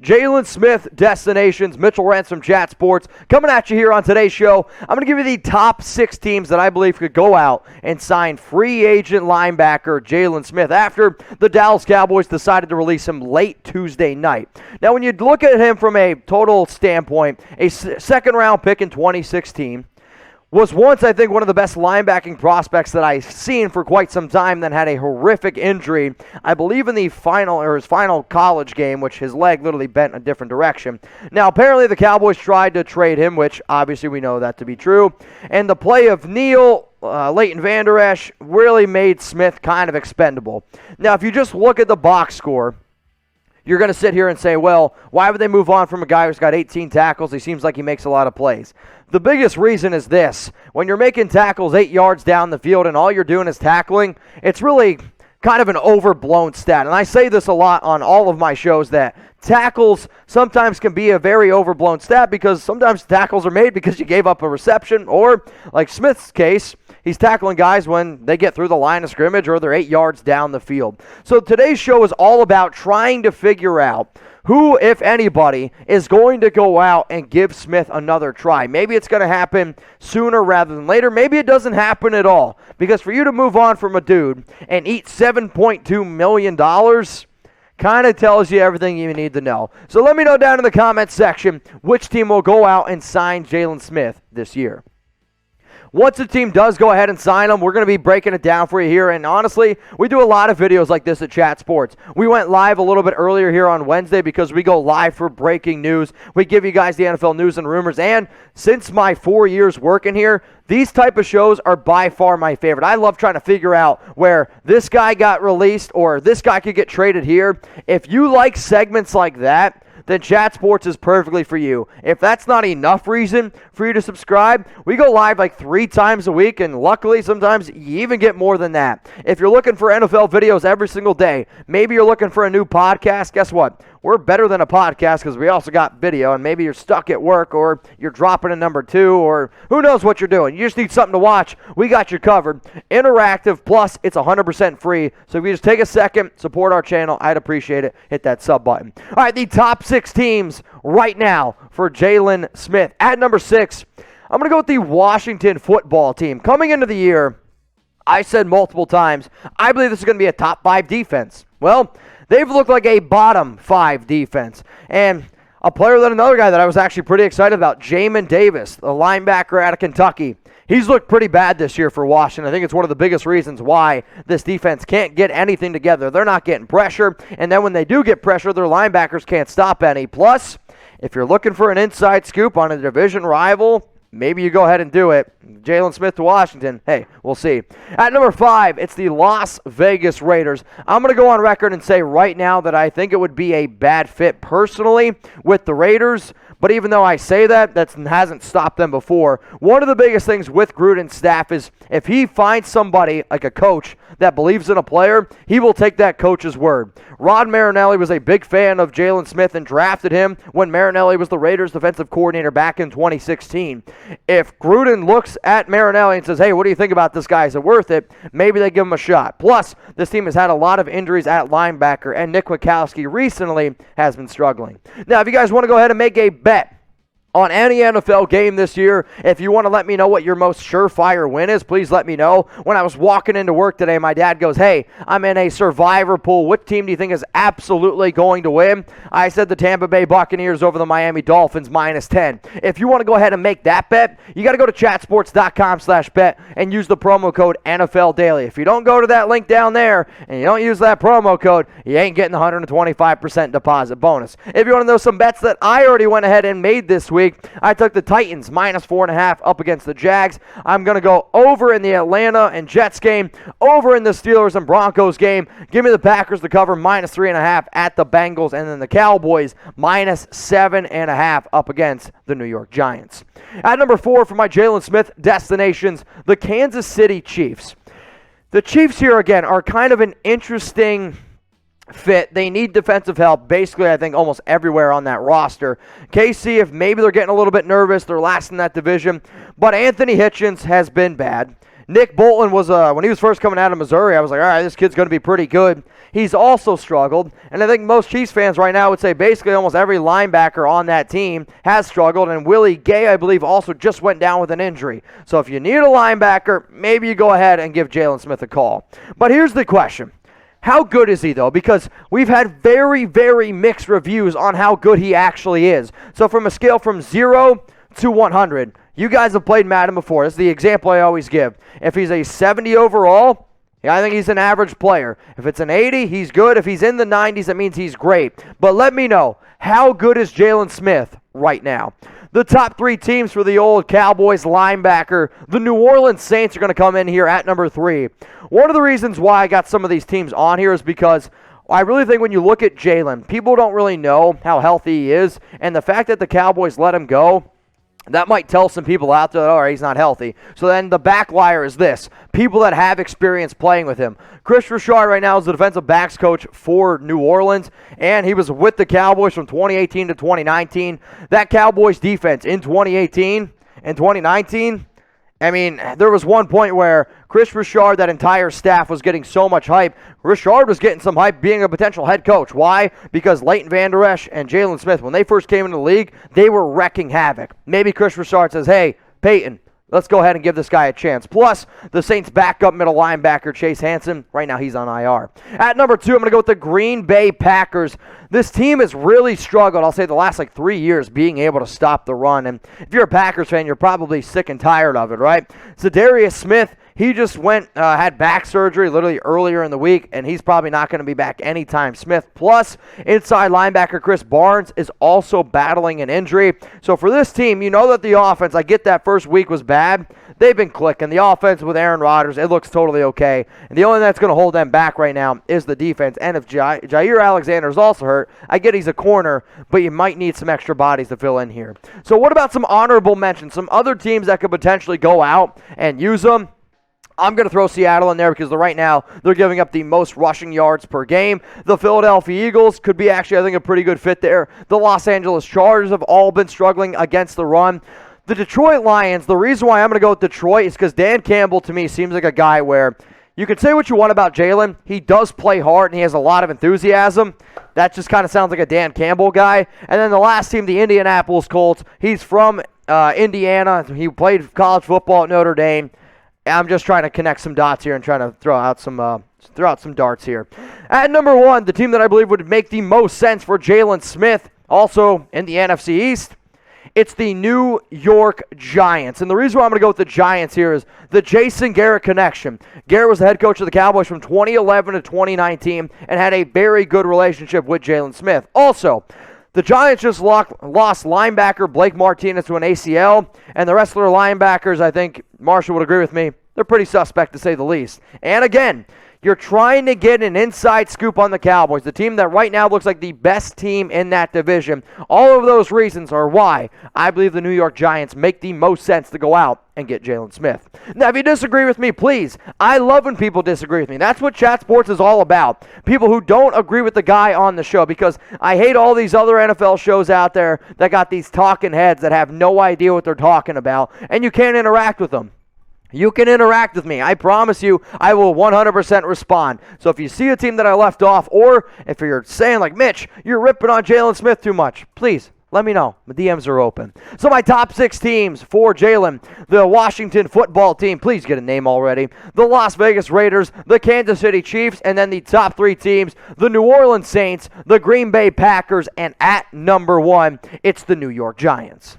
Jaylon Smith, Destinations, Mitchell Renz from Chat Sports, coming at you here on today's show. I'm going to give you the top 6 teams that I believe could go out and sign free agent linebacker Jaylon Smith after the Dallas Cowboys decided to release him late Tuesday night. Now, when you look at him from a total standpoint, a second-round pick in 2016, was once, I think, one of the best linebacking prospects that I've seen for quite some time, then had a horrific injury, I believe in his final college game, which his leg literally bent a different direction. Now, apparently the Cowboys tried to trade him, which obviously we know that to be true, and the play of Neal, Leighton Vander Esch really made Smith kind of expendable. Now, if you just look at the box score, you're going to sit here and say, well, why would they move on from a guy who's got 18 tackles? He seems like he makes a lot of plays. The biggest reason is this. When you're making tackles 8 yards down the field and all you're doing is tackling, it's really kind of an overblown stat. And I say this a lot on all of my shows, that tackles sometimes can be a very overblown stat because sometimes tackles are made because you gave up a reception, or like Smith's case, he's tackling guys when they get through the line of scrimmage or they're 8 yards down the field. So today's show is all about trying to figure out who, if anybody, is going to go out and give Smith another try. Maybe it's going to happen sooner rather than later. Maybe it doesn't happen at all. Because for you to move on from a dude and eat $7.2 million kind of tells you everything you need to know. So let me know down in the comments section which team will go out and sign Jaylon Smith this year. Once the team does go ahead and sign him, we're going to be breaking it down for you here. And honestly, we do a lot of videos like this at Chat Sports. We went live a little bit earlier here on Wednesday because we go live for breaking news. We give you guys the NFL news and rumors. And since my 4 years working here, these type of shows are by far my favorite. I love trying to figure out where this guy got released or this guy could get traded here. If you like segments like that, then Chat Sports is perfectly for you. If that's not enough reason for you to subscribe, we go live like 3 times a week, and luckily sometimes you even get more than that. If you're looking for NFL videos every single day, maybe you're looking for a new podcast, guess what? We're better than a podcast because we also got video, and maybe you're stuck at work or you're dropping a number 2 or who knows what you're doing. You just need something to watch. We got you covered. Interactive, plus it's 100% free. So if you just take a second, support our channel, I'd appreciate it. Hit that sub button. All right, the top 6 teams right now for Jaylon Smith. At number 6, I'm going to go with the Washington football team. Coming into the year, I said multiple times, I believe this is going to be a top 5 defense. Well, they've looked like a bottom 5 defense. And a player that another guy that I was actually pretty excited about, Jamin Davis, the linebacker out of Kentucky. He's looked pretty bad this year for Washington. I think it's one of the biggest reasons why this defense can't get anything together. They're not getting pressure, and then when they do get pressure, their linebackers can't stop any. Plus, if you're looking for an inside scoop on a division rival, maybe you go ahead and do it. Jaylon Smith to Washington. Hey, we'll see. At number 5, it's the Las Vegas Raiders. I'm going to go on record and say right now that I think it would be a bad fit personally with the Raiders. But even though I say that, that hasn't stopped them before. One of the biggest things with Gruden's staff is if he finds somebody, like a coach, that believes in a player, he will take that coach's word. Rod Marinelli was a big fan of Jaylon Smith and drafted him when Marinelli was the Raiders' defensive coordinator back in 2016. If Gruden looks at Marinelli and says, hey, what do you think about this guy? Is it worth it? Maybe they give him a shot. Plus, this team has had a lot of injuries at linebacker, and Nick Witkowski recently has been struggling. Now, if you guys want to go ahead and make a bet on any NFL game this year, if you want to let me know what your most surefire win is, please let me know. When I was walking into work today, my dad goes, hey, I'm in a survivor pool. What team do you think is absolutely going to win? I said the Tampa Bay Buccaneers over the Miami Dolphins -10. If you want to go ahead and make that bet, you got to go to chatsports.com/bet and use the promo code NFL Daily. If you don't go to that link down there and you don't use that promo code, you ain't getting the 125% deposit bonus. If you want to know some bets that I already went ahead and made this week, I took the Titans -4.5 up against the Jags. I'm going to go over in the Atlanta and Jets game, over in the Steelers and Broncos game. Give me the Packers to cover -3.5 at the Bengals, and then the Cowboys -7.5 up against the New York Giants. At number 4 for my Jaylon Smith destinations, the Kansas City Chiefs. The Chiefs here again are kind of an interesting fit. They need defensive help basically, I think, almost everywhere on that roster. KC, if maybe they're getting a little bit nervous, they're last in that division. But Anthony Hitchens has been bad. Nick Bolton was, when he was first coming out of Missouri, I was like, all right, this kid's going to be pretty good. He's also struggled, and I think most Chiefs fans right now would say basically almost every linebacker on that team has struggled, and Willie Gay, I believe, also just went down with an injury. So if you need a linebacker, maybe you go ahead and give Jaylon Smith a call. But here's the question. How good is he, though? Because we've had very, very mixed reviews on how good he actually is. So from a scale from 0 to 100, you guys have played Madden before. This is the example I always give. If he's a 70 overall, yeah, I think he's an average player. If it's an 80, he's good. If he's in the 90s, that means he's great. But let me know, how good is Jaylon Smith right now? The top 3 teams for the old Cowboys linebacker, the New Orleans Saints, are going to come in here at number 3. One of the reasons why I got some of these teams on here is because I really think when you look at Jaylon, people don't really know how healthy he is, and the fact that the Cowboys let him go, that might tell some people out there that, all right, he's not healthy. So then the backlier is this. People that have experience playing with him. Chris Richard right now is the defensive backs coach for New Orleans, and he was with the Cowboys from 2018 to 2019. That Cowboys defense in 2018 and 2019, I mean, there was one point where Chris Richard, that entire staff, was getting so much hype. Richard was getting some hype being a potential head coach. Why? Because Leighton Vander Esch and Jaylon Smith, when they first came into the league, they were wrecking havoc. Maybe Chris Richard says, hey, Peyton, let's go ahead and give this guy a chance. Plus, the Saints' backup middle linebacker, Chase Hansen, right now he's on IR. At number 2, I'm going to go with the Green Bay Packers. This team has really struggled, I'll say, the last 3 years being able to stop the run. And if you're a Packers fan, you're probably sick and tired of it, right? Zadarius Smith, he just had back surgery literally earlier in the week, and he's probably not going to be back anytime. Smith, plus inside linebacker Chris Barnes is also battling an injury. So for this team, you know that the offense, I get that first week was bad. They've been clicking. The offense with Aaron Rodgers, it looks totally okay. And the only thing that's going to hold them back right now is the defense. And if Jair Alexander is also hurt, I get he's a corner, but you might need some extra bodies to fill in here. So what about some honorable mentions, some other teams that could potentially go out and use them? I'm going to throw Seattle in there because right now they're giving up the most rushing yards per game. The Philadelphia Eagles could be actually, I think, a pretty good fit there. The Los Angeles Chargers have all been struggling against the run. The Detroit Lions, the reason why I'm going to go with Detroit is because Dan Campbell, to me, seems like a guy where you can say what you want about Jaylon. He does play hard, and he has a lot of enthusiasm. That just kind of sounds like a Dan Campbell guy. And then the last team, the Indianapolis Colts. He's from Indiana. He played college football at Notre Dame. I'm just trying to connect some dots here and trying to throw out some darts here. At number 1, the team that I believe would make the most sense for Jaylon Smith, also in the NFC East, it's the New York Giants. And the reason why I'm going to go with the Giants here is the Jason Garrett connection. Garrett was the head coach of the Cowboys from 2011 to 2019 and had a very good relationship with Jaylon Smith. Also, the Giants just lost linebacker Blake Martinez to an ACL, and the rest of their linebackers, I think Marshall would agree with me, they're pretty suspect to say the least. And again, you're trying to get an inside scoop on the Cowboys, the team that right now looks like the best team in that division. All of those reasons are why I believe the New York Giants make the most sense to go out and get Jaylon Smith. Now, if you disagree with me, please. I love when people disagree with me. That's what Chat Sports is all about. People who don't agree with the guy on the show, because I hate all these other NFL shows out there that got these talking heads that have no idea what they're talking about, and you can't interact with them. You can interact with me. I promise you I will 100% respond. So if you see a team that I left off, or if you're saying like, Mitch, you're ripping on Jaylon Smith too much, please let me know. The DMs are open. So my top 6 teams for Jaylon: the Washington football team, please get a name already, the Las Vegas Raiders, the Kansas City Chiefs, and then the top 3 teams, the New Orleans Saints, the Green Bay Packers, and at number 1, it's the New York Giants.